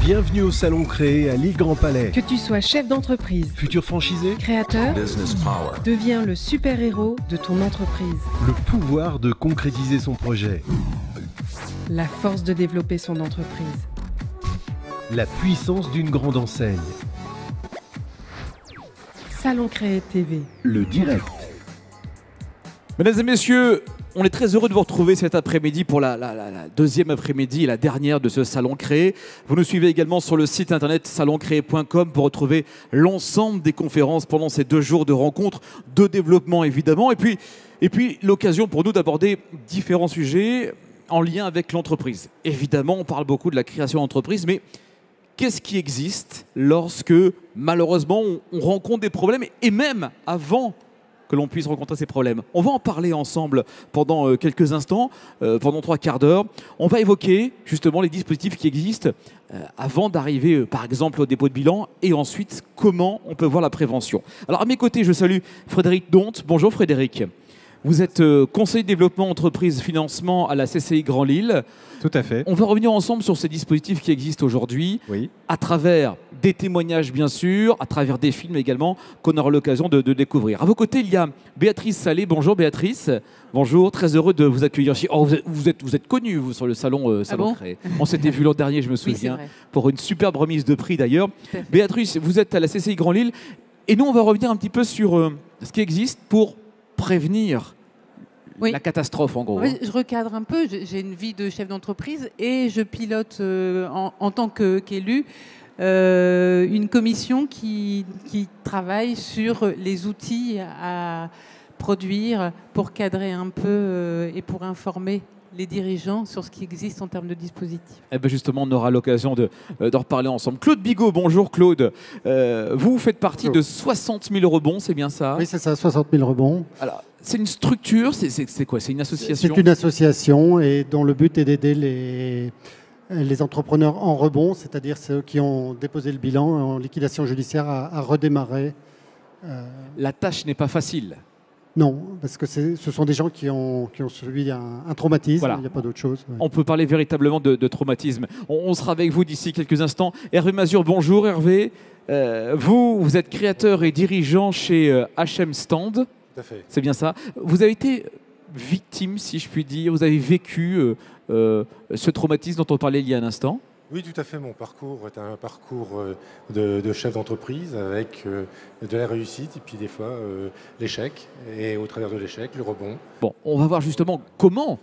Bienvenue au Salon Créé à Lille Grand Palais. Que tu sois chef d'entreprise, Futur franchisé, créateur, deviens le super-héros de ton entreprise. le pouvoir de concrétiser son projet, La force de développer son entreprise. la puissance d'une grande enseigne, Salon Créé TV. le direct. Mesdames et messieurs, on est très heureux de vous retrouver cet après-midi pour la deuxième après-midi et la dernière de ce Salon Créé. Vous nous suivez également sur le site internet saloncréé.com pour retrouver l'ensemble des conférences pendant ces 2 jours de rencontres, de développement évidemment. Et puis l'occasion pour nous d'aborder différents sujets en lien avec l'entreprise. Évidemment, on parle beaucoup de la création d'entreprise, mais qu'est-ce qui existe lorsque malheureusement on rencontre des problèmes et même avant que l'on puisse rencontrer ces problèmes. On va en parler ensemble pendant quelques instants, pendant 3 quarts d'heure. On va évoquer justement les dispositifs qui existent avant d'arriver par exemple au dépôt de bilan et ensuite comment on peut voir la prévention. Alors à mes côtés, je salue Frédéric Donte. Bonjour Frédéric. Vous êtes conseiller de développement entreprise financement à la CCI Grand Lille. Tout à fait. On va revenir ensemble sur ces dispositifs qui existent aujourd'hui, Oui. à travers des témoignages bien sûr, à travers des films également qu'on aura l'occasion de découvrir. À vos côtés, il y a Béatrice Salé. Bonjour Béatrice. Bonjour, très heureux de vous accueillir ici. Oh, vous êtes connue vous, sur le salon Salon Créé. On s'était vu l'an dernier, je me souviens, vrai. pour une superbe remise de prix d'ailleurs. Béatrice, vous êtes à la CCI Grand Lille et nous on va revenir un petit peu sur ce qui existe pour prévenir Oui. la catastrophe en gros. Oui, je recadre un peu. J'ai une vie de chef d'entreprise et je pilote en tant qu'élu une commission qui travaille sur les outils à produire pour cadrer un peu et pour informer les dirigeants sur ce qui existe en termes de dispositifs. Eh ben justement, on aura l'occasion d'en reparler ensemble. Claude Bigot, bonjour Claude. Vous faites partie de 60 000 rebonds, c'est bien ça? Oui, c'est ça, 60 000 rebonds. Alors, c'est une structure, c'est quoi? C'est une association? C'est une association et dont le but est d'aider les entrepreneurs en rebond, c'est-à-dire ceux qui ont déposé le bilan en liquidation judiciaire à redémarrer. La tâche n'est pas facile. Non, parce que ce sont des gens qui ont subi un traumatisme, Voilà. il n'y a pas d'autre chose. Ouais. On peut parler véritablement de traumatisme. On sera avec vous d'ici quelques instants. Hervé Mazur, bonjour Hervé. Vous êtes créateur et dirigeant chez HM Stand. Tout à fait. C'est bien ça. Vous avez été victime, si je puis dire. Vous avez vécu ce traumatisme dont on parlait il y a un instant. Oui, tout à fait. Mon parcours est un parcours de chef d'entreprise avec de la réussite et puis des fois l'échec. Et au travers de l'échec, le rebond. Bon, on va voir justement comment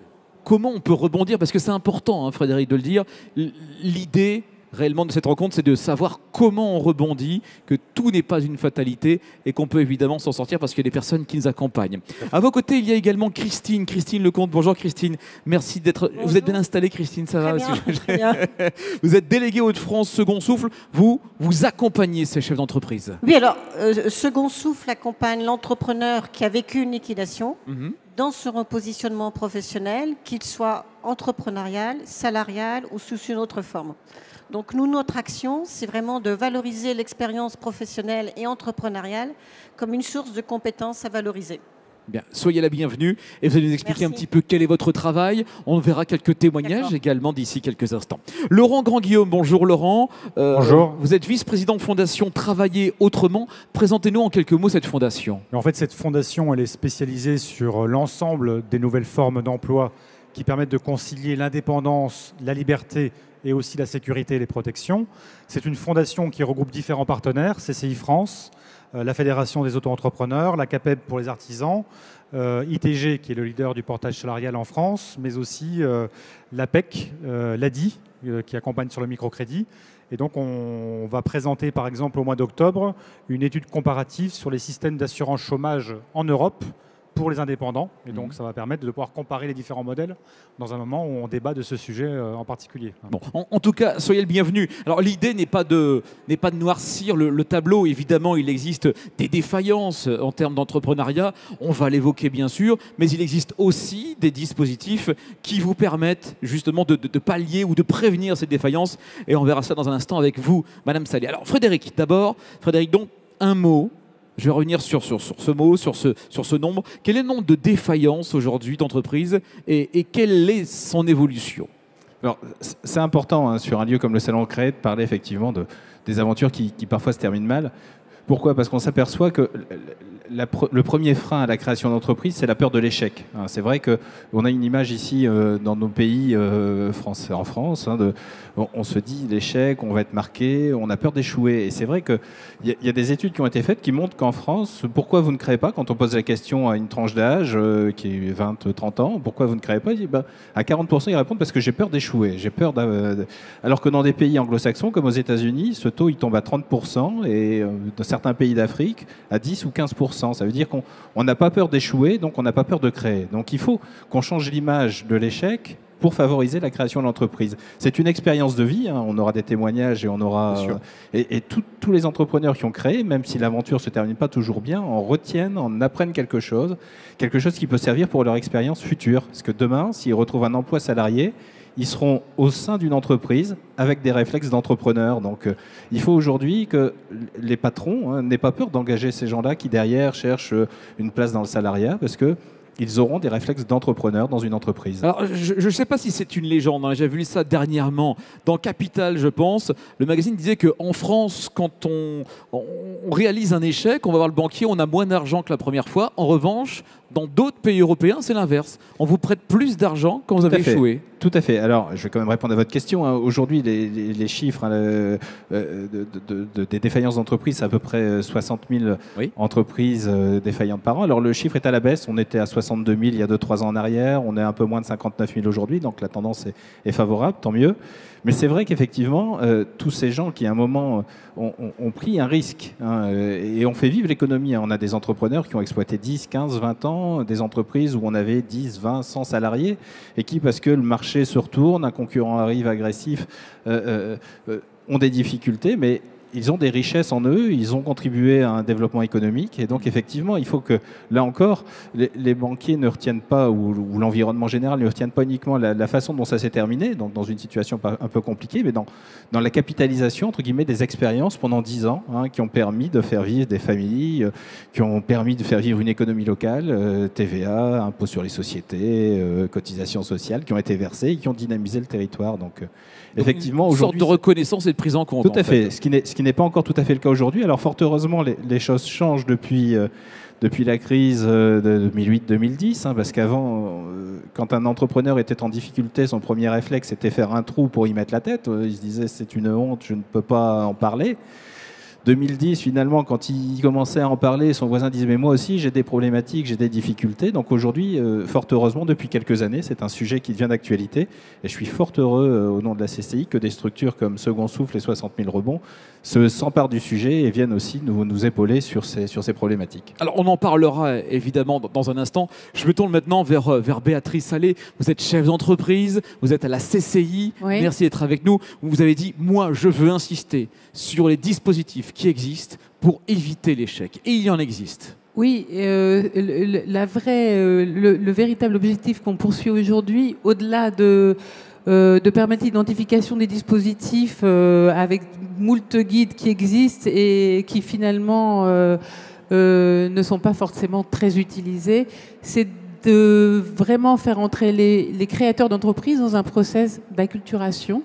on peut rebondir, parce que c'est important, hein, Frédéric, de le dire. L'idée réellement de cette rencontre, c'est de savoir comment on rebondit, que tout n'est pas une fatalité et qu'on peut évidemment s'en sortir parce qu'il y a des personnes qui nous accompagnent. À vos côtés, il y a également Christine Lecomte. Bonjour Christine, merci d'être... Bonjour. Vous êtes bien installée Christine, ça va? Très bien. Vous êtes déléguée Hauts-de-France Second Souffle, vous accompagnez ces chefs d'entreprise. Oui, alors, Second Souffle accompagne l'entrepreneur qui a vécu une liquidation dans son repositionnement professionnel, qu'il soit entrepreneurial, salarial ou sous une autre forme. Donc nous, notre action, c'est vraiment de valoriser l'expérience professionnelle et entrepreneuriale comme une source de compétences à valoriser. Bien, soyez la bienvenue et vous allez nous expliquer Merci. un petit peu quel est votre travail. On verra quelques témoignages D'accord. également d'ici quelques instants. Laurent Grand-Guillaume, bonjour Laurent. Bonjour. Vous êtes vice-président Fondation Travailler Autrement. Présentez-nous en quelques mots cette fondation. En fait, cette fondation, elle est spécialisée sur l'ensemble des nouvelles formes d'emploi qui permettent de concilier l'indépendance, la liberté et aussi la sécurité et les protections. C'est une fondation qui regroupe différents partenaires, CCI France, la Fédération des auto-entrepreneurs, la CAPEB pour les artisans, ITG qui est le leader du portage salarial en France, mais aussi l'APEC, l'ADI qui accompagne sur le microcrédit. Et donc on va présenter par exemple au mois d'octobre une étude comparative sur les systèmes d'assurance chômage en Europe pour les indépendants. Et donc ça va permettre de pouvoir comparer les différents modèles dans un moment où on débat de ce sujet en particulier. Bon, en tout cas, soyez le bienvenu. Alors l'idée n'est pas de noircir le tableau. Évidemment, il existe des défaillances en termes d'entrepreneuriat. On va l'évoquer bien sûr, mais il existe aussi des dispositifs qui vous permettent justement de pallier ou de prévenir ces défaillances. Et on verra ça dans un instant avec vous, Madame Salé. Alors Frédéric, d'abord, donc un mot. Je vais revenir sur ce mot, sur ce nombre. Quel est le nombre de défaillances aujourd'hui d'entreprises et quelle est son évolution? Alors, c'est important hein, sur un lieu comme le Salon Créé de parler effectivement des aventures qui parfois se terminent mal. Pourquoi ? Parce qu'on s'aperçoit que le premier frein à la création d'entreprise, c'est la peur de l'échec. C'est vrai qu'on a une image ici dans nos pays en France. On se dit l'échec, on va être marqué, on a peur d'échouer. Et c'est vrai qu'il y a des études qui ont été faites qui montrent qu'en France, pourquoi vous ne créez pas, quand on pose la question à une tranche d'âge qui est 20-30 ans, pourquoi vous ne créez pas, ils disent, à 40%, ils répondent parce que j'ai peur d'échouer. Alors que dans des pays anglo-saxons, comme aux États-Unis, ce taux il tombe à 30% et dans certains pays d'Afrique à 10 ou 15%. Ça veut dire qu'on n'a pas peur d'échouer, donc on n'a pas peur de créer. Donc il faut qu'on change l'image de l'échec pour favoriser la création de l'entreprise. C'est une expérience de vie, hein. On aura des témoignages et on aura... Et tous les entrepreneurs qui ont créé, même si l'aventure ne se termine pas toujours bien, en retiennent, en apprennent quelque chose qui peut servir pour leur expérience future. Parce que demain, s'ils retrouvent un emploi salarié, ils seront au sein d'une entreprise avec des réflexes d'entrepreneurs. Donc il faut aujourd'hui que les patrons n'aient pas peur d'engager ces gens-là qui derrière cherchent une place dans le salariat parce que ils auront des réflexes d'entrepreneurs dans une entreprise. Alors, je ne sais pas si c'est une légende, hein. J'ai vu ça dernièrement dans Capital, je pense. Le magazine disait qu'en France, quand on réalise un échec, on va voir le banquier, on a moins d'argent que la première fois. En revanche, dans d'autres pays européens, c'est l'inverse. On vous prête plus d'argent quand vous avez échoué. Tout à fait. Alors, je vais quand même répondre à votre question. Aujourd'hui, les chiffres des défaillances d'entreprises, c'est à peu près 60 000 entreprises défaillantes par an. Alors, le chiffre est à la baisse. On était à 62 000 il y a 2-3 ans en arrière. On est un peu moins de 59 000 aujourd'hui. Donc, la tendance est favorable, tant mieux. Mais c'est vrai qu'effectivement, tous ces gens qui, à un moment, ont pris un risque et ont fait vivre l'économie. On a des entrepreneurs qui ont exploité 10, 15, 20 ans, des entreprises où on avait 10, 20, 100 salariés et qui, parce que le marché se retourne, un concurrent arrive agressif, ont des difficultés, mais ils ont des richesses en eux, ils ont contribué à un développement économique. Et donc, effectivement, il faut que, là encore, les banquiers ne retiennent pas, ou l'environnement général ne retienne pas uniquement la façon dont ça s'est terminé, donc dans une situation un peu compliquée, mais dans la capitalisation, entre guillemets, des expériences pendant 10 ans, qui ont permis de faire vivre des familles, qui ont permis de faire vivre une économie locale, TVA, impôts sur les sociétés, cotisations sociales, qui ont été versées et qui ont dynamisé le territoire. Donc effectivement, une sorte de reconnaissance et de prise en compte. Tout à fait. Ce qui n'est pas encore tout à fait le cas aujourd'hui. Alors fort heureusement, les choses changent depuis la crise de 2008-2010, parce qu'avant, quand un entrepreneur était en difficulté, son premier réflexe était faire un trou pour y mettre la tête. Il se disait c'est une honte, je ne peux pas en parler. 2010, finalement, quand il commençait à en parler, son voisin disait « mais moi aussi, j'ai des problématiques, j'ai des difficultés ». Donc aujourd'hui, fort heureusement, depuis quelques années, c'est un sujet qui devient d'actualité. Et je suis fort heureux, au nom de la CCI, que des structures comme Second Souffle et 60 000 rebonds s'emparent du sujet et viennent aussi nous épauler sur ces problématiques. Alors, on en parlera évidemment dans un instant. Je me tourne maintenant vers Béatrice Salé. Vous êtes chef d'entreprise, vous êtes à la CCI. Oui. Merci d'être avec nous. Vous avez dit « moi, je veux insister sur les dispositifs qui existent pour éviter l'échec ». Et il y en existe. Oui, le véritable objectif qu'on poursuit aujourd'hui, au-delà de permettre l'identification des dispositifs avec moult guides qui existent et qui finalement ne sont pas forcément très utilisés, c'est de vraiment faire entrer les créateurs d'entreprises dans un process d'acculturation.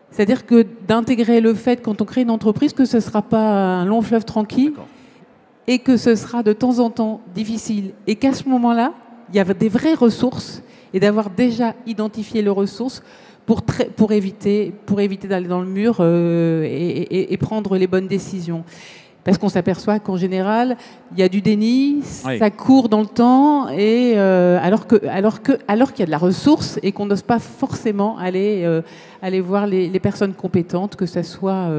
C'est-à-dire que d'intégrer le fait, quand on crée une entreprise, que ce ne sera pas un long fleuve tranquille et que ce sera de temps en temps difficile. Et qu'à ce moment-là, il y a des vraies ressources et d'avoir déjà identifié les ressources pour éviter d'aller dans le mur et prendre les bonnes décisions. Parce qu'on s'aperçoit qu'en général, il y a du déni, ça court dans le temps, et alors qu'il y a de la ressource et qu'on n'ose pas forcément aller voir les personnes compétentes, que ce soit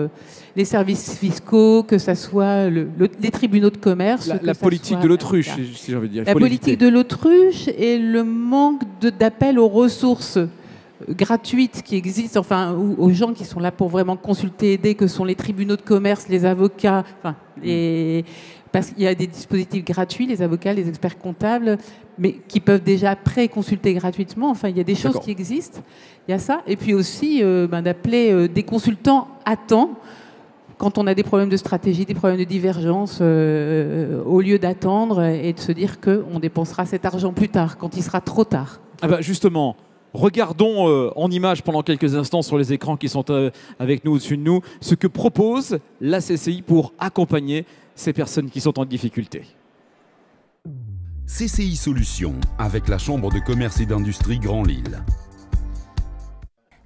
les services fiscaux, que ce soit les tribunaux de commerce. La politique de l'autruche, si j'ai envie de dire. La politique de l'autruche et le manque d'appel aux ressources gratuites qui existent, enfin, aux gens qui sont là pour vraiment consulter, aider, que sont les tribunaux de commerce, les avocats, parce qu'il y a des dispositifs gratuits, les avocats, les experts comptables, mais qui peuvent déjà pré-consulter gratuitement. Enfin, il y a des choses qui existent. Il y a ça. Et puis aussi d'appeler des consultants à temps quand on a des problèmes de stratégie, des problèmes de divergence, au lieu d'attendre et de se dire qu'on dépensera cet argent plus tard, quand il sera trop tard. Ah bah justement, Regardons en images pendant quelques instants sur les écrans qui sont avec nous, au-dessus de nous, ce que propose la CCI pour accompagner ces personnes qui sont en difficulté. CCI Solutions, avec la Chambre de commerce et d'industrie Grand Lille.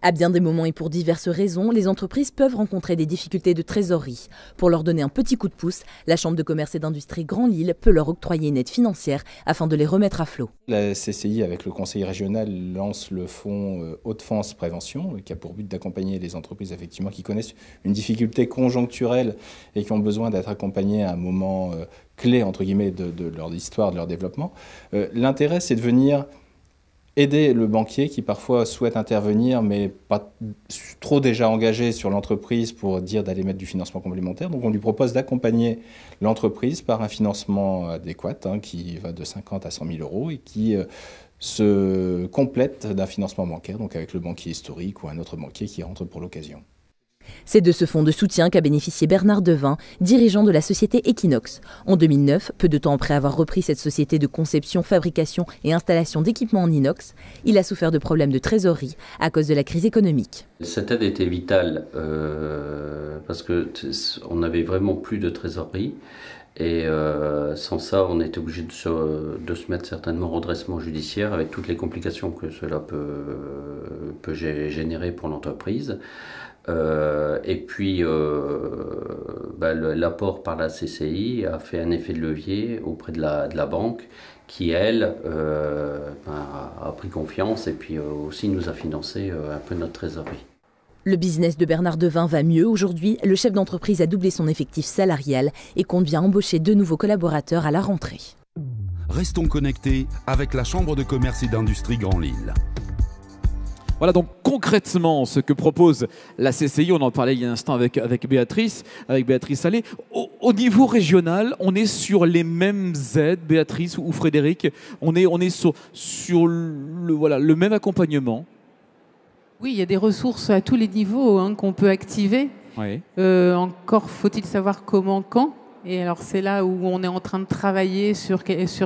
À bien des moments et pour diverses raisons, les entreprises peuvent rencontrer des difficultés de trésorerie. Pour leur donner un petit coup de pouce, la Chambre de commerce et d'industrie Grand Lille peut leur octroyer une aide financière afin de les remettre à flot. La CCI, avec le conseil régional, lance le fonds Hauts-de-France Prévention, qui a pour but d'accompagner les entreprises effectivement qui connaissent une difficulté conjoncturelle et qui ont besoin d'être accompagnées à un moment clé entre guillemets de leur histoire, de leur développement. L'intérêt, c'est de venir aider le banquier qui parfois souhaite intervenir mais pas trop déjà engagé sur l'entreprise pour dire d'aller mettre du financement complémentaire. Donc on lui propose d'accompagner l'entreprise par un financement adéquat qui va de 50 à 100 000 euros et qui se complète d'un financement bancaire, donc avec le banquier historique ou un autre banquier qui rentre pour l'occasion. C'est de ce fonds de soutien qu'a bénéficié Bernard Devin, dirigeant de la société Equinox. En 2009, peu de temps après avoir repris cette société de conception, fabrication et installation d'équipements en inox, il a souffert de problèmes de trésorerie à cause de la crise économique. Cette aide était vitale parce qu'on n'avait vraiment plus de trésorerie. Et sans ça, on était obligé de se mettre certainement en redressement judiciaire avec toutes les complications que cela peut générer pour l'entreprise. Et puis l'apport par la CCI a fait un effet de levier auprès de la banque qui, elle, a pris confiance et puis aussi nous a financé un peu notre trésorerie. Le business de Bernard Devin va mieux. Aujourd'hui, le chef d'entreprise a doublé son effectif salarial et compte bien embaucher 2 nouveaux collaborateurs à la rentrée. Restons connectés avec la Chambre de commerce et d'industrie Grand Lille. Voilà donc concrètement ce que propose la CCI, on en parlait il y a un instant avec Béatrice Allais. Au niveau régional, on est sur les mêmes aides, Béatrice ou Frédéric, on est sur le même accompagnement. Oui, il y a des ressources à tous les niveaux qu'on peut activer. Oui. Encore faut-il savoir comment, quand. Et alors c'est là où on est en train de travailler sur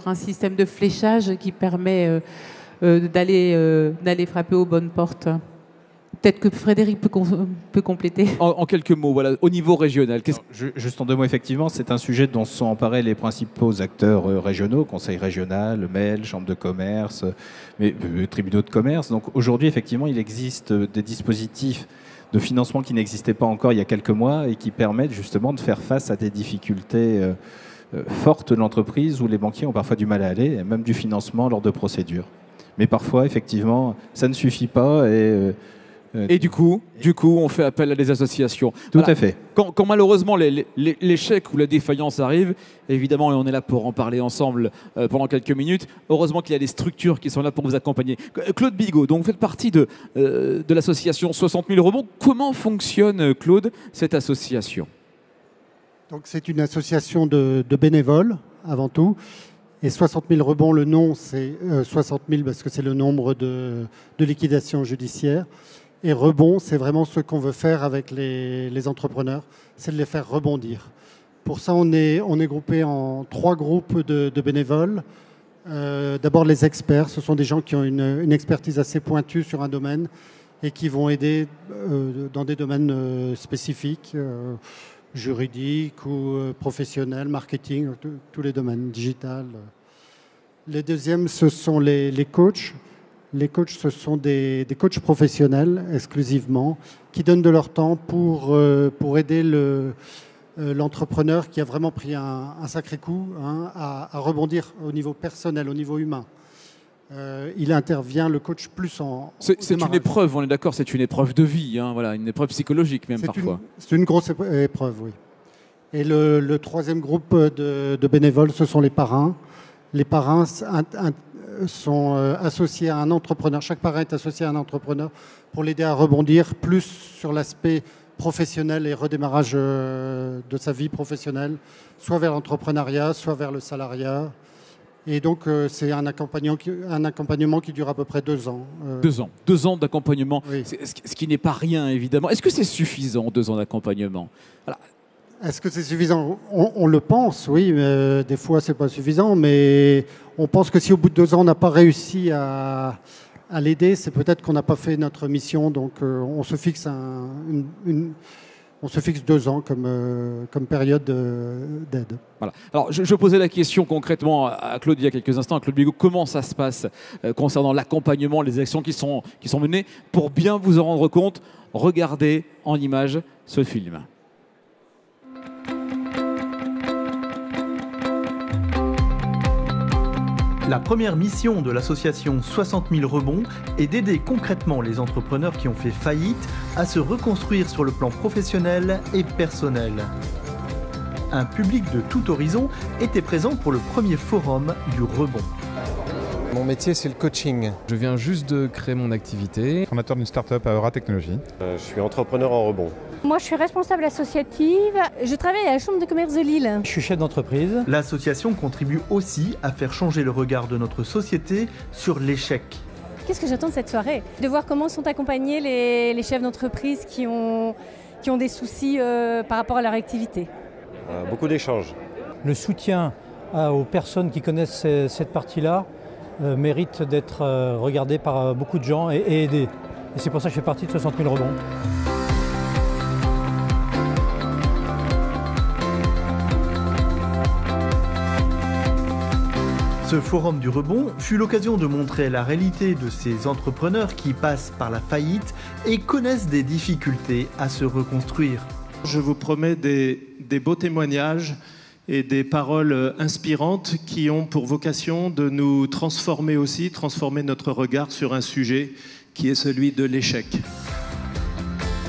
un système de fléchage qui permet d'aller frapper aux bonnes portes. Peut-être que Frédéric peut compléter. En quelques mots, voilà, au niveau régional. Juste en 2 mots, effectivement, c'est un sujet dont se sont emparés les principaux acteurs régionaux, conseil régional, MEL, chambre de commerce, tribunaux de commerce. Donc aujourd'hui, effectivement, il existe des dispositifs de financement qui n'existaient pas encore il y a quelques mois et qui permettent justement de faire face à des difficultés fortes de l'entreprise où les banquiers ont parfois du mal à aller, et même du financement lors de procédures. Mais parfois, effectivement, ça ne suffit pas et du coup, on fait appel à des associations. Tout à fait. Quand malheureusement l'échec ou la défaillance arrive, évidemment, et on est là pour en parler ensemble pendant quelques minutes, heureusement qu'il y a des structures qui sont là pour vous accompagner. Claude Bigot, donc vous faites partie de l'association 60 000 rebonds. Comment fonctionne, Claude, cette association ? Donc c'est une association de bénévoles, avant tout. Et 60 000 rebonds, le nom, c'est 60 000 parce que c'est le nombre de liquidations judiciaires. Et rebond, c'est vraiment ce qu'on veut faire avec les entrepreneurs, c'est de les faire rebondir. Pour ça, on est groupé en 3 groupes de bénévoles. D'abord, les experts, ce sont des gens qui ont une expertise assez pointue sur un domaine et qui vont aider dans des domaines spécifiques, juridiques ou professionnels, marketing, tous les domaines, digital. Les deuxièmes, ce sont les coachs. Les coachs, ce sont des coachs professionnels exclusivement qui donnent de leur temps pour aider l'entrepreneur qui a vraiment pris un sacré coup à rebondir au niveau personnel, au niveau humain. Il intervient, le coach, plus en C'est une épreuve, on est d'accord, c'est une épreuve de vie, voilà, une épreuve psychologique même parfois. C'est une grosse épreuve, oui. Et le 3e groupe de bénévoles, ce sont les parrains. Les parrains sont associés à un entrepreneur. Chaque parrain est associé à un entrepreneur pour l'aider à rebondir plus sur l'aspect professionnel et redémarrage de sa vie professionnelle, soit vers l'entrepreneuriat, soit vers le salariat. Et donc, c'est un accompagnement qui dure à peu près 2 ans. 2 ans. 2 ans d'accompagnement, oui. Ce qui n'est pas rien, évidemment. Est-ce que c'est suffisant, 2 ans d'accompagnement ? Voilà. Est-ce que c'est suffisant ? On le pense, oui. Mais des fois, ce n'est pas suffisant. Mais on pense que si au bout de 2 ans, on n'a pas réussi à à l'aider, c'est peut-être qu'on n'a pas fait notre mission, donc on se fixe on se fixe 2 ans comme période d'aide. Voilà. Alors, je posais la question concrètement à Claude il y a quelques instants, à Claude Bigot, comment ça se passe concernant l'accompagnement, les actions qui sont menées. Pour bien vous en rendre compte, regardez en images ce film. La première mission de l'association 60 000 rebonds est d'aider concrètement les entrepreneurs qui ont fait faillite à se reconstruire sur le plan professionnel et personnel. Un public de tout horizon était présent pour le premier forum du rebond. Mon métier, c'est le coaching. Je viens juste de créer mon activité. Fondateur d'une start-up à Aura Technologies. Je suis entrepreneur en rebond. Moi, je suis responsable associative. Je travaille à la Chambre de commerce de Lille. Je suis chef d'entreprise. L'association contribue aussi à faire changer le regard de notre société sur l'échec. Qu'est-ce que j'attends de cette soirée? De voir comment sont accompagnés les chefs d'entreprise qui ont des soucis par rapport à leur activité. Beaucoup d'échanges. Le soutien aux personnes qui connaissent cette partie-là mérite d'être regardé par beaucoup de gens et aidé. Et c'est pour ça que je fais partie de 60 000 rebonds. Ce forum du rebond fut l'occasion de montrer la réalité de ces entrepreneurs qui passent par la faillite et connaissent des difficultés à se reconstruire. Je vous promets des beaux témoignages et des paroles inspirantes qui ont pour vocation de nous transformer aussi, transformer notre regard sur un sujet qui est celui de l'échec.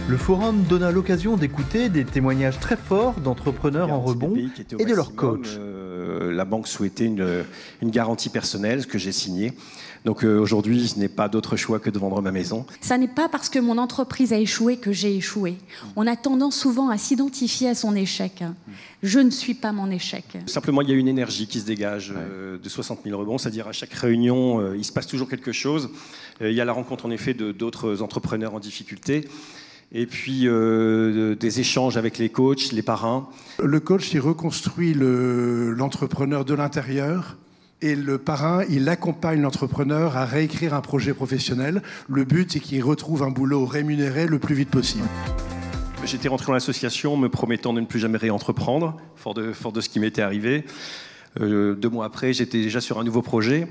Le forum donna l'occasion d'écouter des témoignages très forts d'entrepreneurs en rebond et de leurs coachs. La banque souhaitait une garantie personnelle, ce que j'ai signé. Donc aujourd'hui, je n'ai pas d'autre choix que de vendre ma maison. Ça n'est pas parce que mon entreprise a échoué que j'ai échoué. On a tendance souvent à s'identifier à son échec. Je ne suis pas mon échec. Simplement, il y a une énergie qui se dégage de 60 000 rebonds, c'est-à-dire à chaque réunion, il se passe toujours quelque chose. Il y a la rencontre en effet d'autres entrepreneurs en difficulté. Et puis des échanges avec les coachs, les parrains. Le coach, il reconstruit l'entrepreneur de l'intérieur et le parrain, il accompagne l'entrepreneur à réécrire un projet professionnel. Le but, c'est qu'il retrouve un boulot rémunéré le plus vite possible. J'étais rentré dans l'association me promettant de ne plus jamais réentreprendre, fort de ce qui m'était arrivé. 2 mois après, j'étais déjà sur un nouveau projet.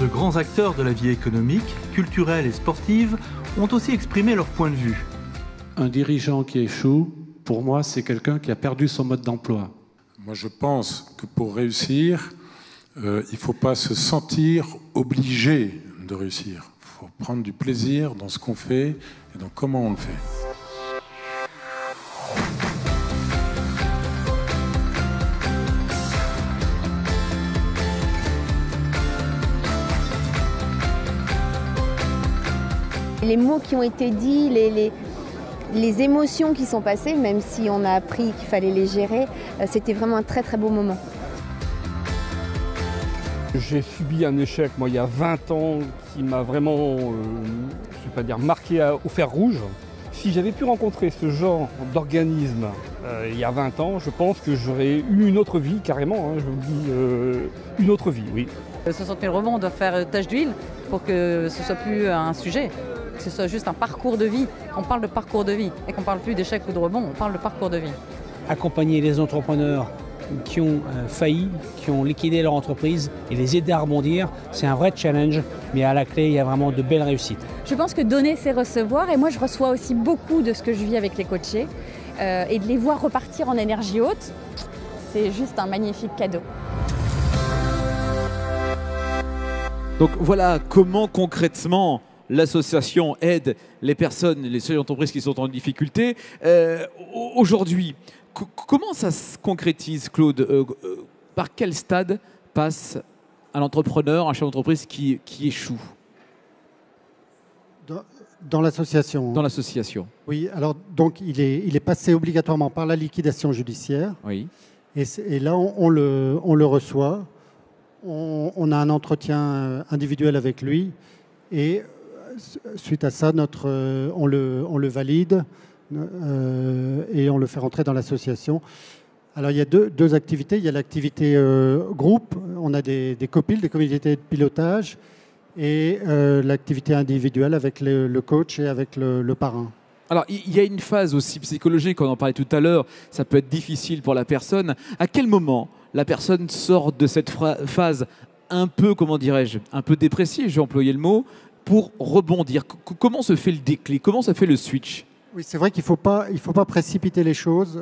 De grands acteurs de la vie économique, culturelle et sportive ont aussi exprimé leur point de vue. Un dirigeant qui échoue, pour moi, c'est quelqu'un qui a perdu son mode d'emploi. Moi, je pense que pour réussir, il ne faut pas se sentir obligé de réussir. Il faut prendre du plaisir dans ce qu'on fait et dans comment on le fait. Les mots qui ont été dits, les émotions qui sont passées, même si on a appris qu'il fallait les gérer, c'était vraiment un très très beau moment. J'ai subi un échec, moi, il y a 20 ans, qui m'a vraiment, je ne vais pas dire marqué au fer rouge. Si j'avais pu rencontrer ce genre d'organisme il y a 20 ans, je pense que j'aurais eu une autre vie, carrément, je vous dis, une autre vie, oui. 60 000 rebonds, on doit faire tâche d'huile pour que ce ne soit plus un sujet, que ce soit juste un parcours de vie. On parle de parcours de vie et qu'on ne parle plus d'échec ou de rebond, on parle de parcours de vie. Accompagner les entrepreneurs qui ont failli, qui ont liquidé leur entreprise et les aider à rebondir, c'est un vrai challenge, mais à la clé, il y a vraiment de belles réussites. Je pense que donner, c'est recevoir. Et moi, je reçois aussi beaucoup de ce que je vis avec les coachés. Et de les voir repartir en énergie haute, c'est juste un magnifique cadeau. Donc voilà comment concrètement l'association aide les personnes, les seules entreprises qui sont en difficulté. Aujourd'hui, comment ça se concrétise, Claude? Par quel stade passe un entrepreneur, un chef d'entreprise qui échoue? Dans l'association. Dans l'association. Oui, alors donc il est passé obligatoirement par la liquidation judiciaire. Oui. Et là, on le reçoit. On a un entretien individuel avec lui. Et suite à ça, on le valide et on le fait rentrer dans l'association. Alors il y a deux activités. Il y a l'activité groupe. on a des copiles, des comités de pilotage et l'activité individuelle avec le coach et avec le parrain. Alors, il y a une phase aussi psychologique, on en parlait tout à l'heure, ça peut être difficile pour la personne. À quel moment la personne sort de cette phase un peu, comment dirais-je, un peu dépressive, j'ai employé le mot, pour rebondir? Comment se fait le déclic? Comment se fait le switch? Oui, c'est vrai qu'il ne faut pas précipiter les choses.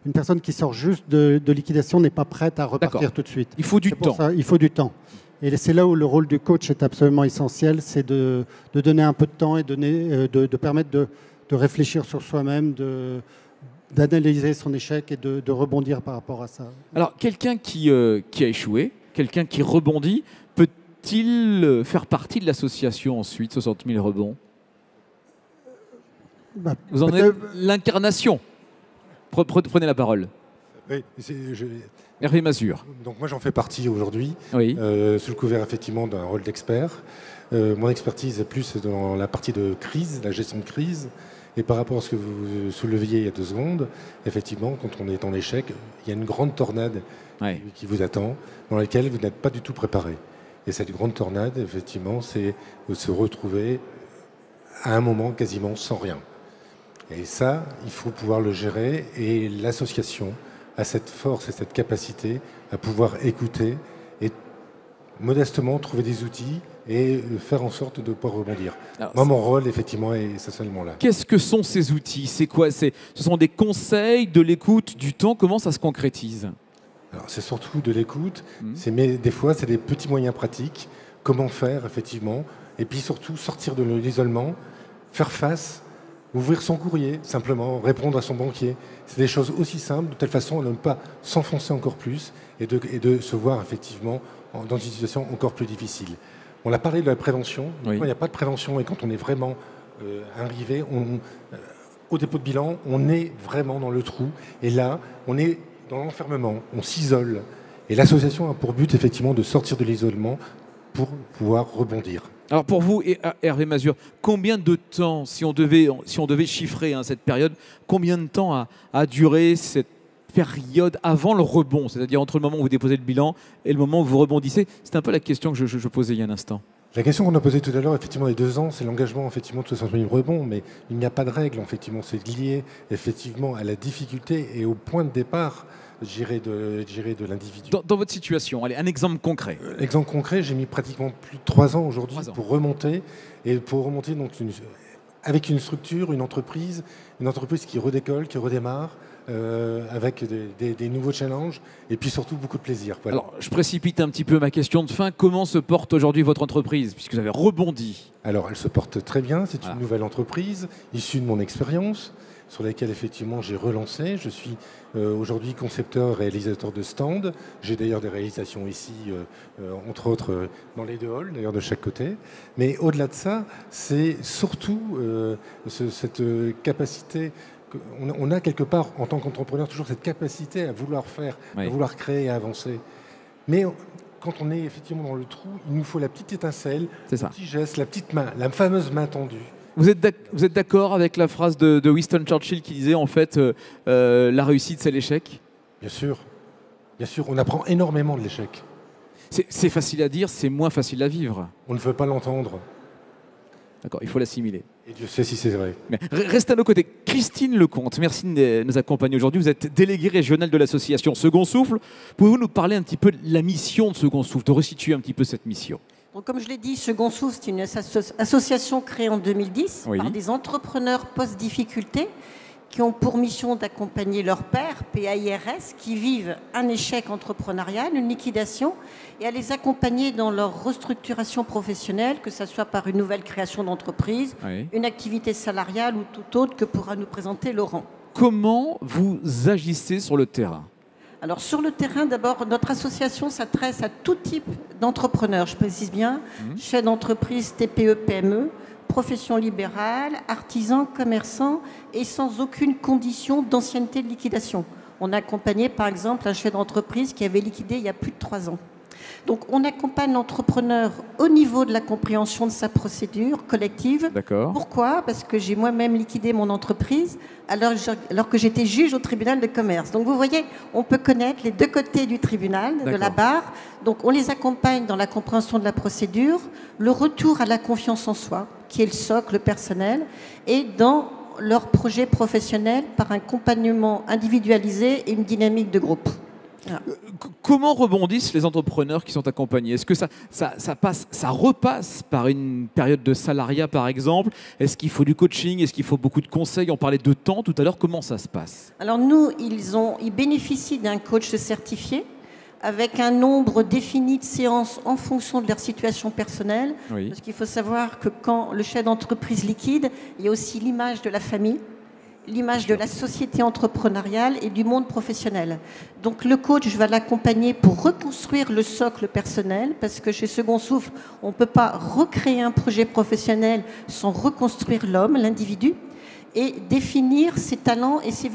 Une personne qui sort juste de liquidation n'est pas prête à repartir tout de suite. Il faut du temps. Il faut du temps. Et c'est là où le rôle du coach est absolument essentiel, c'est de donner un peu de temps et de permettre de réfléchir sur soi-même, d'analyser son échec et de rebondir par rapport à ça. Alors, quelqu'un qui a échoué, quelqu'un qui rebondit, peut-il faire partie de l'association ensuite, 60 000 rebonds? Vous en êtes l'incarnation. Prenez la parole. Oui, Hervé Mazur. Donc moi j'en fais partie aujourd'hui, oui. Sous le couvert effectivement d'un rôle d'expert. Mon expertise est plus dans la partie de crise, la gestion de crise. Et par rapport à ce que vous souleviez il y a 2 secondes, effectivement, quand on est en échec, il y a une grande tornade qui vous attend, dans laquelle vous n'êtes pas du tout préparé. Et cette grande tornade, effectivement, c'est de se retrouver à un moment quasiment sans rien. Et ça, il faut pouvoir le gérer. Et l'association a cette force et cette capacité à pouvoir écouter et modestement trouver des outils et faire en sorte de pouvoir rebondir. Alors, moi, mon rôle, effectivement, est essentiellement là. Qu'est-ce que sont ces outils? C'est quoi? Ce sont des conseils, de l'écoute, du temps? Comment ça se concrétise? Alors, c'est surtout de l'écoute, mais des fois, c'est des petits moyens pratiques. Comment faire, effectivement, et puis surtout sortir de l'isolement, faire face, ouvrir son courrier, simplement répondre à son banquier. C'est des choses aussi simples, de telle façon à ne pas s'enfoncer encore plus et de se voir effectivement dans une situation encore plus difficile. On a parlé de la prévention. Oui. Quand il n'y a pas de prévention et quand on est vraiment arrivé au dépôt de bilan, on est vraiment dans le trou. Et là, on est dans l'enfermement, on s'isole. Et l'association a pour but effectivement de sortir de l'isolement pour pouvoir rebondir. Alors pour vous, Hervé Mazur, combien de temps, si on devait chiffrer cette période, combien de temps a duré cette période avant le rebond, c'est-à-dire entre le moment où vous déposez le bilan et le moment où vous rebondissez? C'est un peu la question que je posais il y a un instant. La question qu'on a posée tout à l'heure, effectivement, les 2 ans, c'est l'engagement effectivement de 60 000 rebonds, mais il n'y a pas de règle, effectivement. C'est lié effectivement à la difficulté et au point de départ, je dirais, de l'individu. Dans votre situation, allez, un exemple concret. Exemple concret, j'ai mis pratiquement plus de 3 ans aujourd'hui pour remonter, et pour remonter donc avec une structure, une entreprise qui redécolle, qui redémarre, avec des nouveaux challenges et puis surtout beaucoup de plaisir. Voilà. Alors, je précipite un petit peu ma question de fin. Comment se porte aujourd'hui votre entreprise, puisque vous avez rebondi? Alors, elle se porte très bien. C'est une nouvelle entreprise issue de mon expérience sur laquelle effectivement j'ai relancé. Je suis aujourd'hui concepteur, réalisateur de stands. J'ai d'ailleurs des réalisations ici, entre autres dans les 2 halls, d'ailleurs de chaque côté. Mais au-delà de ça, c'est surtout cette capacité. On a quelque part, en tant qu'entrepreneur, toujours cette capacité à vouloir faire, à vouloir créer, à avancer. Mais quand on est effectivement dans le trou, il nous faut la petite étincelle, le petit geste, la petite main, la fameuse main tendue. Vous êtes d'accord avec la phrase de Winston Churchill qui disait en fait la réussite c'est l'échec? Bien sûr, on apprend énormément de l'échec. C'est facile à dire, c'est moins facile à vivre. On ne veut pas l'entendre. D'accord, il faut l'assimiler. Et Dieu sait si c'est vrai. Mais restez à nos côtés. Christine Lecomte, merci de nous accompagner aujourd'hui. Vous êtes déléguée régionale de l'association Second Souffle. Pouvez-vous nous parler un petit peu de la mission de Second Souffle, de resituer un petit peu cette mission? Donc, comme je l'ai dit, Second Souffle, c'est une association créée en 2010 par des entrepreneurs post-difficultés qui ont pour mission d'accompagner leurs pairs, PAIRS, qui vivent un échec entrepreneurial, une liquidation, et à les accompagner dans leur restructuration professionnelle, que ce soit par une nouvelle création d'entreprise, une activité salariale ou tout autre que pourra nous présenter Laurent. Comment vous agissez sur le terrain? Alors sur le terrain, d'abord, notre association s'adresse à tout type d'entrepreneurs, je précise bien, chefs d'entreprise, TPE, PME, profession libérale, artisans, commerçants et sans aucune condition d'ancienneté de liquidation. On a accompagné par exemple un chef d'entreprise qui avait liquidé il y a plus de 3 ans. Donc on accompagne l'entrepreneur au niveau de la compréhension de sa procédure collective. D'accord. Pourquoi? Parce que j'ai moi-même liquidé mon entreprise alors que j'étais juge au tribunal de commerce. Donc vous voyez, on peut connaître les deux côtés du tribunal, de la barre. Donc on les accompagne dans la compréhension de la procédure, le retour à la confiance en soi, qui est le socle personnel, et dans leur projet professionnel par un accompagnement individualisé et une dynamique de groupe. Voilà. Comment rebondissent les entrepreneurs qui sont accompagnés? Est-ce que ça repasse par une période de salariat, par exemple? Est-ce qu'il faut du coaching? Est-ce qu'il faut beaucoup de conseils? On parlait de temps tout à l'heure. Comment ça se passe? Alors nous, ils bénéficient d'un coach certifié avec un nombre défini de séances en fonction de leur situation personnelle. Oui. Parce qu'il faut savoir que quand le chef d'entreprise liquide, il y a aussi l'image de la famille, l'image de la société entrepreneuriale et du monde professionnel. Donc le coach va l'accompagner pour reconstruire le socle personnel, parce que chez Second Souffle, on ne peut pas recréer un projet professionnel sans reconstruire l'homme, l'individu, et définir ses talents et ses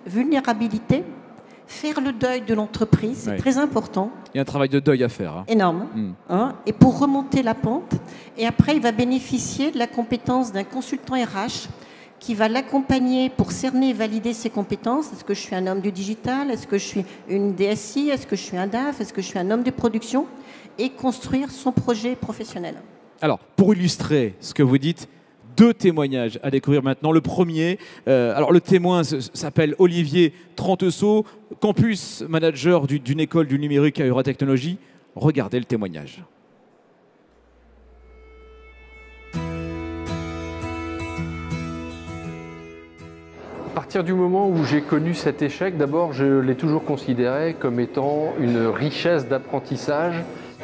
vulnérabilités, faire le deuil de l'entreprise, c'est très important. Il y a un travail de deuil à faire. Énorme. Et pour remonter la pente. Et après, il va bénéficier de la compétence d'un consultant RH qui va l'accompagner pour cerner et valider ses compétences. Est-ce que je suis un homme du digital? Est-ce que je suis une DSI? Est-ce que je suis un DAF? Est-ce que je suis un homme de production? Et construire son projet professionnel. Alors, pour illustrer ce que vous dites, 2 témoignages à découvrir maintenant. Le premier, alors le témoin s'appelle Olivier Tranteseau, campus manager d'une école du numérique à Euratechnologie. Regardez le témoignage. À partir du moment où j'ai connu cet échec, d'abord je l'ai toujours considéré comme étant une richesse d'apprentissage.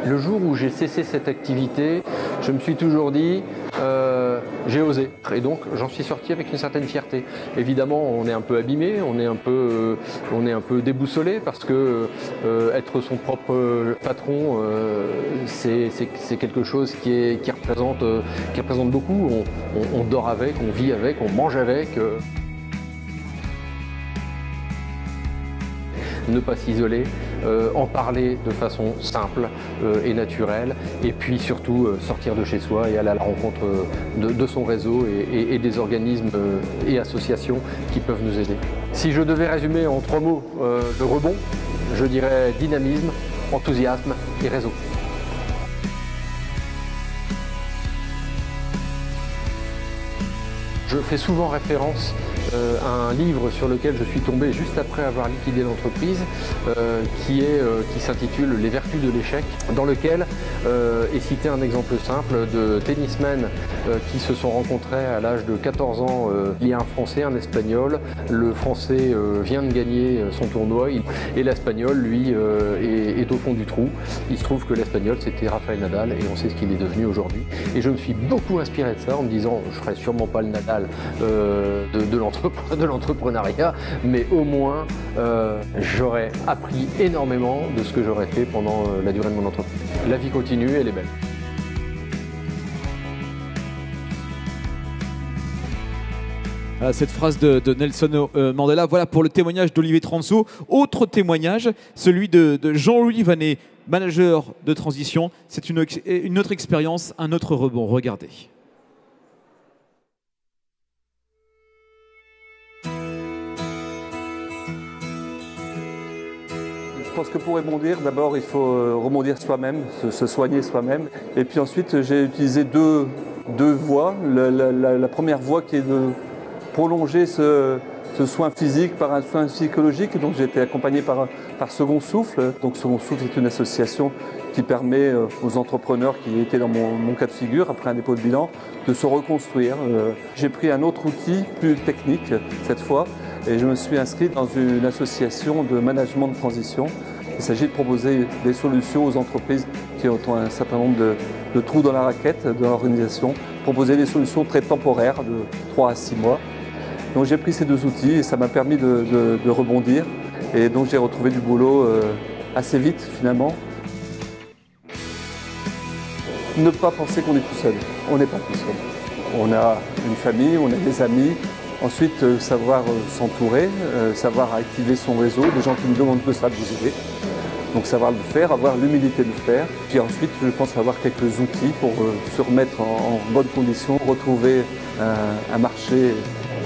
Le jour où j'ai cessé cette activité, je me suis toujours dit j'ai osé. Et donc j'en suis sorti avec une certaine fierté. Évidemment, on est un peu abîmé, on est un peu déboussolé parce que être son propre patron, c'est quelque chose qui représente beaucoup. On dort avec, on vit avec, on mange avec. Ne pas s'isoler, en parler de façon simple et naturelle, et puis surtout sortir de chez soi et aller à la rencontre de son réseau et des organismes et associations qui peuvent nous aider. Si je devais résumer en 3 mots le rebond, je dirais dynamisme, enthousiasme et réseau. Je fais souvent référence à un livre sur lequel je suis tombé juste après avoir liquidé l'entreprise, qui s'intitule « Les vertus de l'échec », dans lequel est cité un exemple simple de tennismen qui se sont rencontrés à l'âge de 14 ans. Il y a un Français, un Espagnol. Le Français vient de gagner son tournoi et l'Espagnol, lui, est au fond du trou. Il se trouve que l'Espagnol, c'était Rafael Nadal, et on sait ce qu'il est devenu aujourd'hui. Et je me suis beaucoup inspiré de ça en me disant « je ne serai sûrement pas le Nadal de l'entrepreneuriat, mais au moins j'aurais appris énormément de ce que j'aurais fait pendant la durée de mon entreprise. La vie continue, elle est belle. Cette phrase de Nelson Mandela, voilà pour le témoignage d'Olivier Tranteseau. Autre témoignage, celui de Jean-Louis Vanet, manager de transition. C'est une autre expérience, un autre rebond. Regardez. Je pense que pour rebondir, d'abord il faut rebondir soi-même, se soigner soi-même. Et puis ensuite j'ai utilisé deux voies. La première voie qui est de prolonger ce soin physique par un soin psychologique. Donc j'ai été accompagné par Second Souffle. Donc Second Souffle est une association qui permet aux entrepreneurs qui étaient dans mon cas de figure, après un dépôt de bilan, de se reconstruire. J'ai pris un autre outil plus technique cette fois. Et je me suis inscrit dans une association de management de transition. Il s'agit de proposer des solutions aux entreprises qui ont un certain nombre de trous dans la raquette de l'organisation, proposer des solutions très temporaires de 3 à 6 mois. Donc j'ai pris ces 2 outils et ça m'a permis de rebondir. Et donc j'ai retrouvé du boulot assez vite finalement. Ne pas penser qu'on est tout seul. On n'est pas tout seul. On a une famille, on a des amis. Ensuite, savoir s'entourer, savoir activer son réseau, des gens qui nous demandent que ça de vous aider. Donc savoir le faire, avoir l'humilité de le faire. Puis ensuite, je pense avoir quelques outils pour se remettre en bonne condition, retrouver un marché.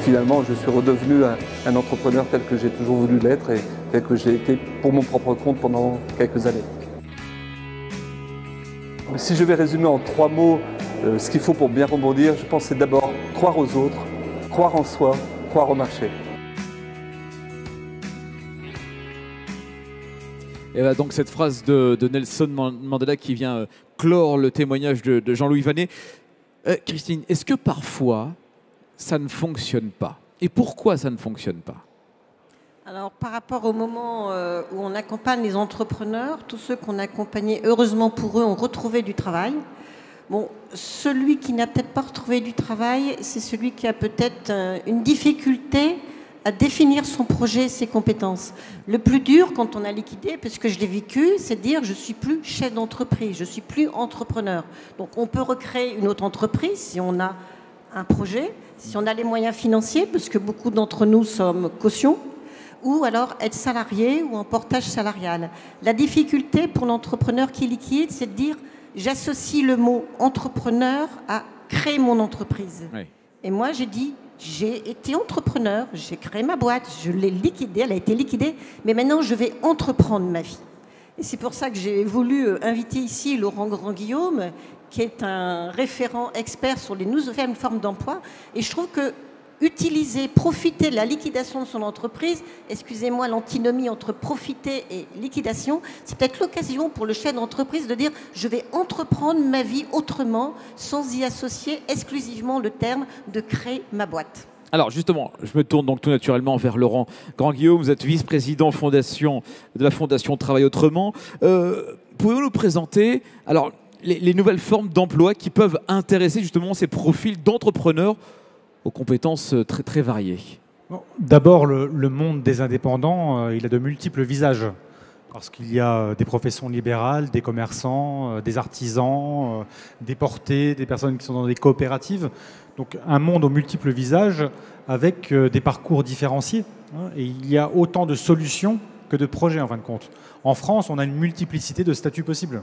Finalement, je suis redevenu un entrepreneur tel que j'ai toujours voulu l'être et tel que j'ai été pour mon propre compte pendant quelques années. Si je vais résumer en 3 mots ce qu'il faut pour bien rebondir, je pense que c'est d'abord croire aux autres, croire en soi, croire au marché. Et bah donc cette phrase de Nelson Mandela qui vient clore le témoignage de Jean-Louis Vannet. Christine, est-ce que parfois ça ne fonctionne pas? Et pourquoi ça ne fonctionne pas? Alors, par rapport au moment où on accompagne les entrepreneurs, tous ceux qu'on a accompagnés, heureusement pour eux, ont retrouvé du travail. Bon, celui qui n'a peut-être pas retrouvé du travail, c'est celui qui a peut-être une difficulté à définir son projet, ses compétences. Le plus dur, quand on a liquidé, parce que je l'ai vécu, c'est de dire je ne suis plus chef d'entreprise, je ne suis plus entrepreneur. Donc, on peut recréer une autre entreprise si on a un projet, si on a les moyens financiers, parce que beaucoup d'entre nous sommes caution, ou alors être salarié ou en portage salarial. La difficulté pour l'entrepreneur qui liquide, c'est de dire j'associe le mot entrepreneur à créer mon entreprise. Oui. Et moi, j'ai dit j'ai été entrepreneur, j'ai créé ma boîte, je l'ai liquidée, elle a été liquidée, mais maintenant je vais entreprendre ma vie. Et c'est pour ça que j'ai voulu inviter ici Laurent Grand-Guillaume, qui est un référent expert sur les nouvelles formes d'emploi. Et je trouve que utiliser, profiter de la liquidation de son entreprise, excusez-moi l'antinomie entre profiter et liquidation, c'est peut-être l'occasion pour le chef d'entreprise de dire je vais entreprendre ma vie autrement, sans y associer exclusivement le terme de créer ma boîte. Alors justement, je me tourne donc tout naturellement vers Laurent Grand-Guillaume, vous êtes vice-président de la Fondation Travail Autrement. Pouvez-vous nous présenter alors, les nouvelles formes d'emploi qui peuvent intéresser justement ces profils d'entrepreneurs aux compétences très, très variées? D'abord, le monde des indépendants, il a de multiples visages. Parce qu'il y a des professions libérales, des commerçants, des artisans, des portés, des personnes qui sont dans des coopératives. Donc un monde aux multiples visages avec des parcours différenciés. Et il y a autant de solutions que de projets en fin de compte. En France, on a une multiplicité de statuts possibles.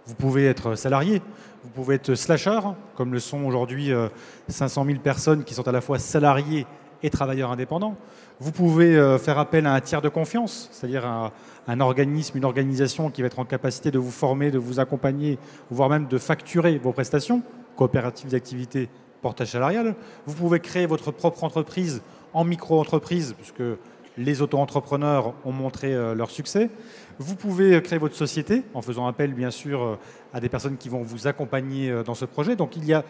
Vous pouvez être salarié, vous pouvez être slasher, comme le sont aujourd'hui 500 000 personnes qui sont à la fois salariés et travailleurs indépendants. Vous pouvez faire appel à un tiers de confiance, c'est-à-dire un organisme, une organisation qui va être en capacité de vous former, de vous accompagner, voire même de facturer vos prestations, coopératives d'activité, portage salarial. Vous pouvez créer votre propre entreprise en micro-entreprise, puisque les auto-entrepreneurs ont montré leur succès. Vous pouvez créer votre société en faisant appel, bien sûr, à des personnes qui vont vous accompagner dans ce projet. Donc, il y a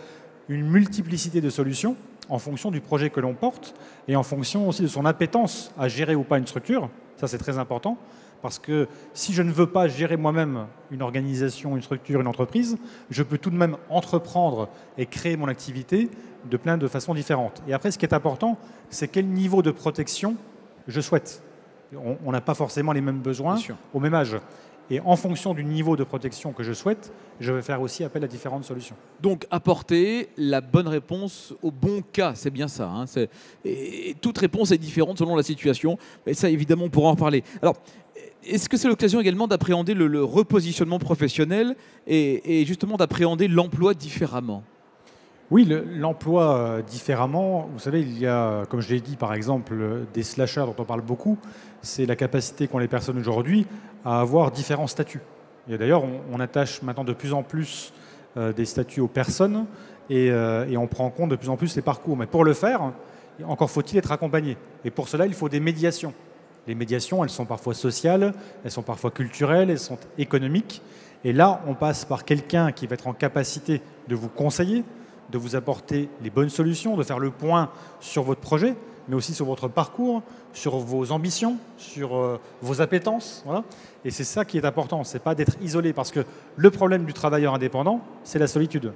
une multiplicité de solutions en fonction du projet que l'on porte et en fonction aussi de son appétence à gérer ou pas une structure. Ça, c'est très important parce que si je ne veux pas gérer moi-même une organisation, une structure, une entreprise, je peux tout de même entreprendre et créer mon activité de plein de façons différentes. Et après, ce qui est important, c'est quel niveau de protection je souhaite. On n'a pas forcément les mêmes besoins au même âge. Et en fonction du niveau de protection que je souhaite, je vais faire aussi appel à différentes solutions. Donc apporter la bonne réponse au bon cas, c'est bien ça. Hein, et toute réponse est différente selon la situation. Et ça, évidemment, on pourra en reparler. Alors, est-ce que c'est l'occasion également d'appréhender le repositionnement professionnel et justement d'appréhender l'emploi différemment ? Oui, l'emploi différemment. Vous savez, il y a, comme je l'ai dit, par exemple, des slashers dont on parle beaucoup. C'est la capacité qu'ont les personnes aujourd'hui à avoir différents statuts. Et d'ailleurs, on attache maintenant de plus en plus des statuts aux personnes et on prend en compte de plus en plus les parcours. Mais pour le faire, encore faut-il être accompagné. Et pour cela, il faut des médiations. Les médiations, elles sont parfois sociales, elles sont parfois culturelles, elles sont économiques. Et là, on passe par quelqu'un qui va être en capacité de vous conseiller, de vous apporter les bonnes solutions, de faire le point sur votre projet, mais aussi sur votre parcours, sur vos ambitions, sur vos appétences. Voilà. Et c'est ça qui est important, ce n'est pas d'être isolé, parce que le problème du travailleur indépendant, c'est la solitude.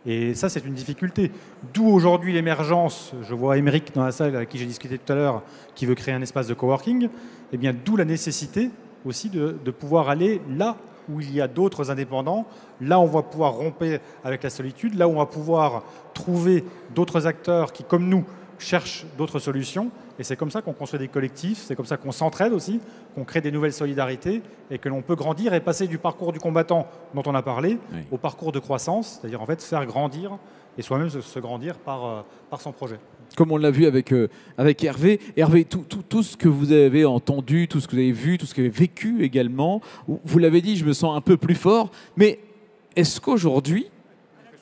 Et ça, c'est une difficulté. D'où aujourd'hui l'émergence, je vois Émeric dans la salle avec qui j'ai discuté tout à l'heure, qui veut créer un espace de coworking, et bien d'où la nécessité aussi de pouvoir aller là où il y a d'autres indépendants, là on va pouvoir rompre avec la solitude, là où on va pouvoir trouver d'autres acteurs qui, comme nous, cherchent d'autres solutions. Et c'est comme ça qu'on construit des collectifs, c'est comme ça qu'on s'entraide aussi, qu'on crée des nouvelles solidarités et que l'on peut grandir et passer du parcours du combattant dont on a parlé au parcours de croissance, c'est-à-dire en fait faire grandir et soi-même se grandir par son projet. Comme on l'a vu avec Hervé. Hervé, tout ce que vous avez entendu, tout ce que vous avez vu, tout ce que vous avez vécu également, vous l'avez dit, je me sens un peu plus fort, mais est-ce qu'aujourd'hui,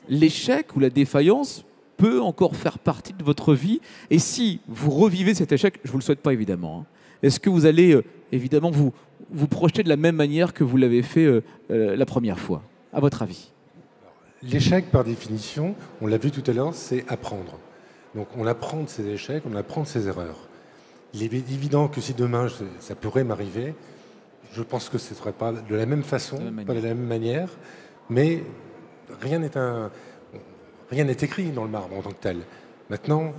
l'échec ou la défaillance peut encore faire partie de votre vie? Et si vous revivez cet échec, je ne vous le souhaite pas évidemment, est-ce que vous allez évidemment vous projeter de la même manière que vous l'avez fait la première fois, à votre avis? L'échec, par définition, on l'a vu tout à l'heure, c'est apprendre. Donc on apprend de ses échecs, on apprend de ses erreurs. Il est évident que si demain ça pourrait m'arriver, je pense que ce ne serait pas de la même façon, pas de la même manière, mais rien n'est écrit dans le marbre en tant que tel. Maintenant,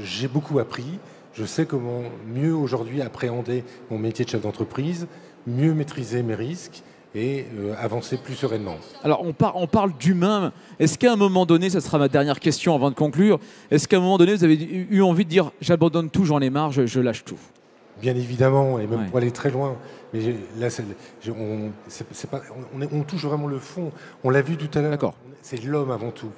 j'ai beaucoup appris. Je sais comment mieux aujourd'hui appréhender mon métier de chef d'entreprise, mieux maîtriser mes risques et avancer plus sereinement. Alors, on parle d'humain. Est-ce qu'à un moment donné, ça sera ma dernière question avant de conclure, est-ce qu'à un moment donné, vous avez eu envie de dire « j'abandonne tout, j'en ai marre, je lâche tout » ? Bien évidemment, et même pour aller très loin. Mais là, on touche vraiment le fond. On l'a vu tout à l'heure. D'accord. C'est l'homme avant tout.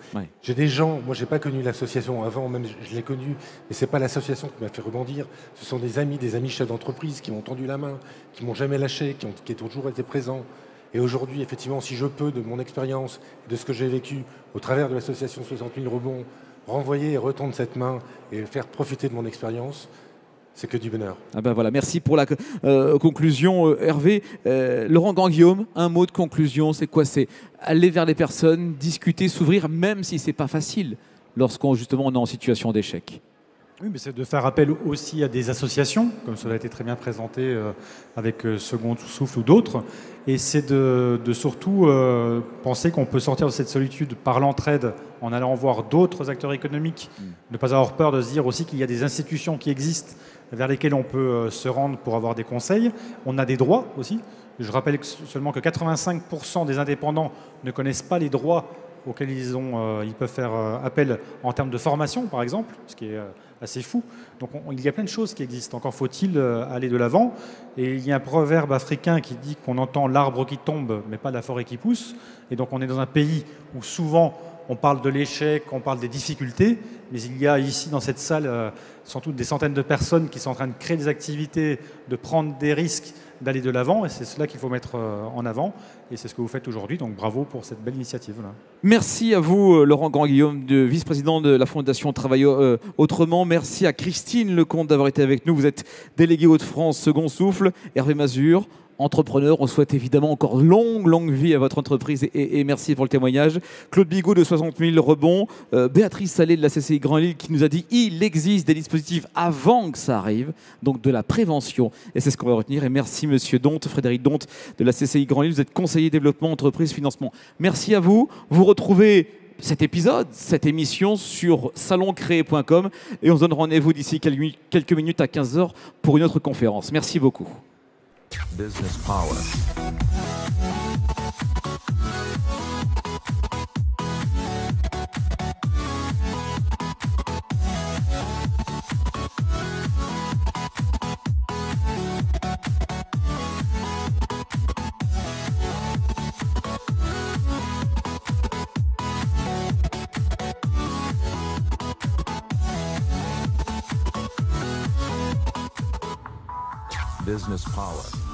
J'ai des gens, moi j'ai pas connu l'association avant, même je l'ai connue, mais c'est pas l'association qui m'a fait rebondir. Ce sont des amis chefs d'entreprise qui m'ont tendu la main, qui m'ont jamais lâché, qui ont toujours été présents. Et aujourd'hui, effectivement, si je peux, de mon expérience, de ce que j'ai vécu au travers de l'association 60 000 rebonds, renvoyer et retendre cette main et faire profiter de mon expérience, c'est que du bonheur. Ah ben voilà, merci pour la conclusion, Hervé. Laurent Grand-Guillaume, un mot de conclusion, c'est quoi? C'est aller vers les personnes, discuter, s'ouvrir, même si c'est pas facile, lorsqu'on justement on est en situation d'échec. Oui, mais c'est de faire appel aussi à des associations, comme cela a été très bien présenté avec Second Souffle ou d'autres. Et c'est de surtout penser qu'on peut sortir de cette solitude par l'entraide en allant voir d'autres acteurs économiques. Ne pas avoir peur de se dire aussi qu'il y a des institutions qui existent vers lesquelles on peut se rendre pour avoir des conseils. On a des droits aussi. Je rappelle seulement que 85% des indépendants ne connaissent pas les droits auxquels ils peuvent faire appel en termes de formation, par exemple, ce qui est assez fou. Donc il y a plein de choses qui existent. Encore faut-il aller de l'avant. Et il y a un proverbe africain qui dit qu'on entend l'arbre qui tombe, mais pas la forêt qui pousse. Et donc on est dans un pays où souvent on parle de l'échec, on parle des difficultés, mais il y a ici dans cette salle sans doute des centaines de personnes qui sont en train de créer des activités, de prendre des risques, d'aller de l'avant, et c'est cela qu'il faut mettre en avant, et c'est ce que vous faites aujourd'hui, donc bravo pour cette belle initiative. Merci à vous, Laurent Grand-Guillaume, vice-président de la Fondation Travailler Autrement. Merci à Christine Lecomte d'avoir été avec nous. Vous êtes déléguée Hauts-de-France Second Souffle. Hervé Mazure, entrepreneur, on souhaite évidemment encore longue vie à votre entreprise et merci pour le témoignage. Claude Bigot de 60 000 rebonds, Béatrice Salé de la CCI Grand Lille qui nous a dit il existe des dispositifs avant que ça arrive, donc de la prévention et c'est ce qu'on va retenir. Et merci Monsieur Donte, Frédéric Donte de la CCI Grand Lille, vous êtes conseiller développement entreprise financement. Merci à vous, vous retrouvez cet épisode, cette émission sur saloncréé.com et on se donne rendez-vous d'ici quelques minutes à 15h pour une autre conférence. Merci beaucoup. Business Power. Business Power.